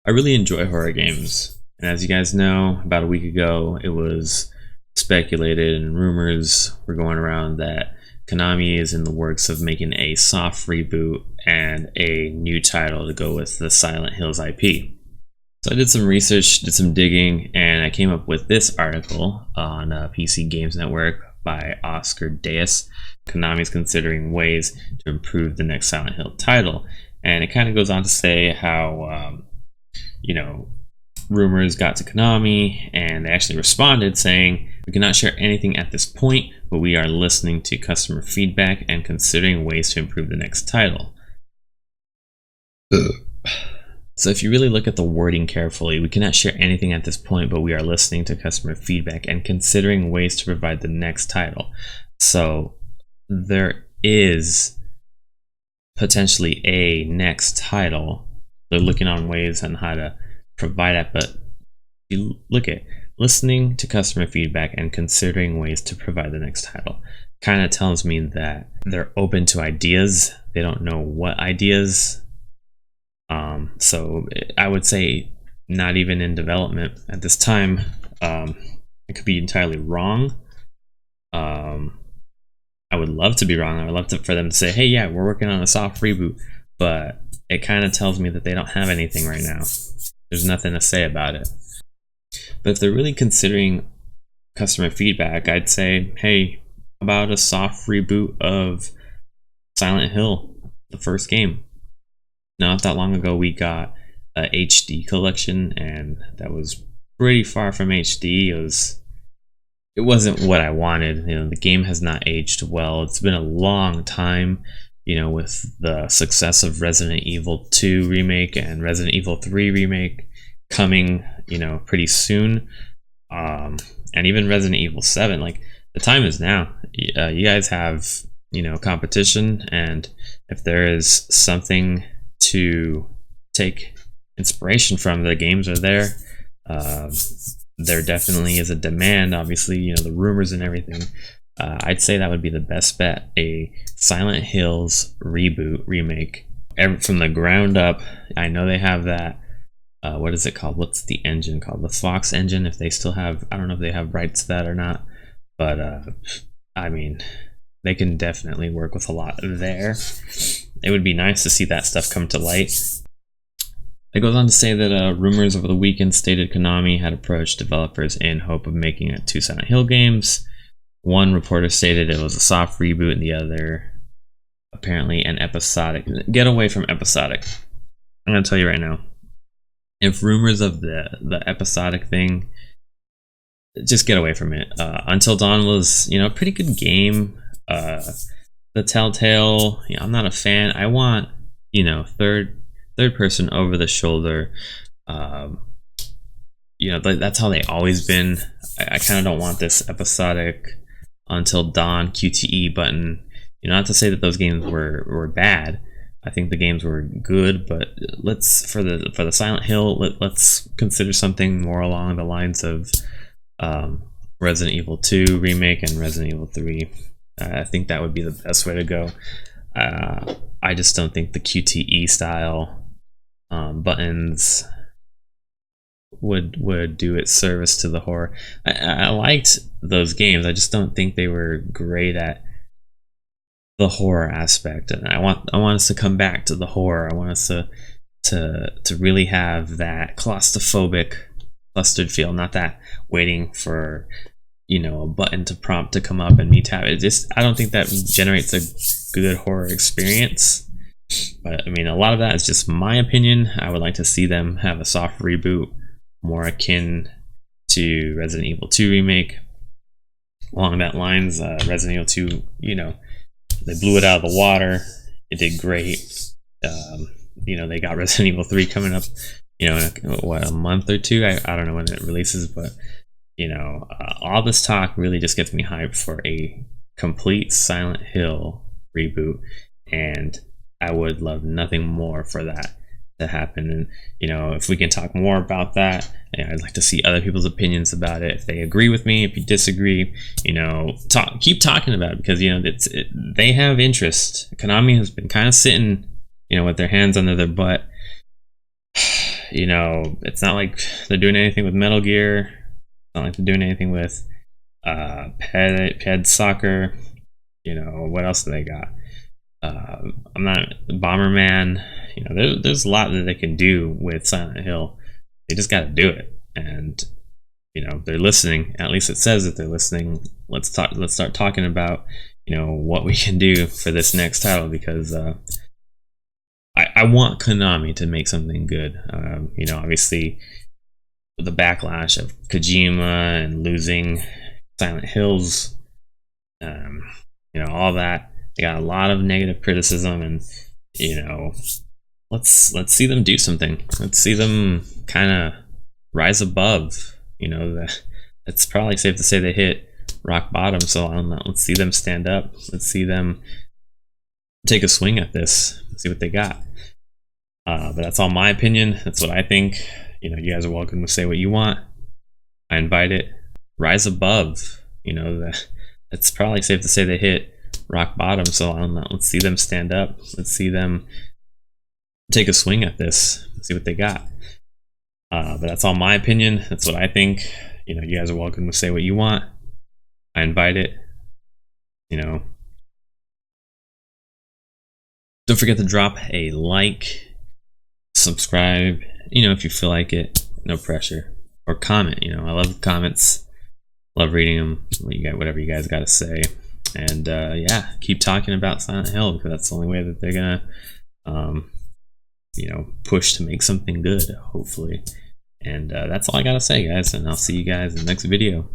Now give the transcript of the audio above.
I really enjoy horror games, and as you guys know, about a week ago, it was speculated and rumors were going around that Konami is in the works of making a soft reboot and a new title to go with the Silent Hills IP. So I did some research, did some digging, and I came up with this article on PC Games Network by Oscar Deas. Konami is considering ways to improve the next Silent Hill title, and it kind of goes on to say how rumors got to Konami, and they actually responded saying, "We cannot share anything at this point, but we are listening to customer feedback and considering ways to improve the next title." So if you really look at the wording carefully, we cannot share anything at this point, but we are listening to customer feedback and considering ways to provide the next title. So there is potentially a next title. They're looking on ways on how to provide that, but you look at listening to customer feedback and considering ways to provide the next title kind of tells me that they're open to ideas. They don't know what ideas. So I would say not even in development at this time. It could be entirely wrong. I would love to be wrong. I would love for them to say, "Hey, yeah, we're working on a soft reboot," but it kind of tells me that they don't have anything right now. There's nothing to say about it. But if they're really considering customer feedback, I'd say, hey, about a soft reboot of Silent Hill, the first game. Not that long ago, we got a HD collection, and that was pretty far from HD. It wasn't what I wanted. The game has not aged well. It's been a long time, with the success of Resident Evil 2 remake and Resident Evil 3 remake coming, pretty soon. And even Resident Evil 7, like, the time is now. You guys have, competition, and if there is something to take inspiration from, the games are there. There definitely is a demand, obviously, the rumors and everything. I'd say that would be the best bet, a Silent Hills reboot, remake, from the ground up. I know they have that, what is it called? What's the engine called? The Fox engine, if they still have, I don't know if they have rights to that or not, but I mean, they can definitely work with a lot there. It would be nice to see that stuff come to light. It goes on to say that rumors over the weekend stated Konami had approached developers in hope of making it 2 Silent Hill games. One reporter stated it was a soft reboot, and the other apparently an episodic. Get away from episodic. I'm going to tell you right now. If rumors of the episodic thing, just get away from it. Until Dawn was, a pretty good game. The Telltale, I'm not a fan. I want, third person over the shoulder. That's how they always been. I kind of don't want this episodic Until Dawn QTE button. Not to say that those games were bad. I think the games were good, but let's for the Silent Hill, let's consider something more along the lines of Resident Evil 2 remake and Resident Evil 3. I think that would be the best way to go. I just don't think the QTE style buttons would do its service to the horror. I liked those games. I just don't think they were great at the horror aspect, and I want us to come back to the horror. I want us to really have that claustrophobic, clustered feel, not that waiting for a button to prompt to come up and me tap it. I don't think that generates a good horror experience. But I mean, a lot of that is just my opinion. I would like to see them have a soft reboot more akin to Resident Evil 2 remake. Along that lines, Resident Evil 2, they blew it out of the water. It did great. They got Resident Evil 3 coming up, in a month or two. I don't know when it releases, but all this talk really just gets me hyped for a complete Silent Hill reboot, and I would love nothing more for that to happen. And if we can talk more about that, I'd like to see other people's opinions about it. If they agree with me, if you disagree, keep talking about it, because they have interest. Konami has been kind of sitting with their hands under their butt you know, it's not like they're doing anything with Metal Gear. It's not like they're doing anything with Ped Soccer. You know, what else do they got? I'm not Bomberman. You know, there's a lot that they can do with Silent Hill. They just got to do it, and you know, they're listening. At least it says that they're listening. Let's talk. Let's start talking about, you know, what we can do for this next title, because I want Konami to make something good. You know, obviously the backlash of Kojima and losing Silent Hills, you know, all that. They got a lot of negative criticism, and you know, let's see them do something. Let's see them kind of rise above. You know, it's probably safe to say they hit rock bottom. So I don't know. Let's see them stand up. Let's see them take a swing at this. See what they got. But that's all my opinion. That's what I think. You know, you guys are welcome to say what you want. I invite it. Rise above. You know, it's probably safe to say they hit rock bottom. So I don't know. Let's see them stand up. Let's see them take a swing at this. See what they got. But that's all my opinion. That's what I think. You know, you guys are welcome to say what you want. I invite it. You know, don't forget to drop a like, subscribe, you know, if you feel like it. No pressure. Or comment. You know, I love comments. Love reading them. Whatever you guys got to say. And yeah, keep talking about Silent Hill, because that's the only way that they're gonna, you know, push to make something good, hopefully. And that's all I gotta say, guys. And I'll see you guys in the next video.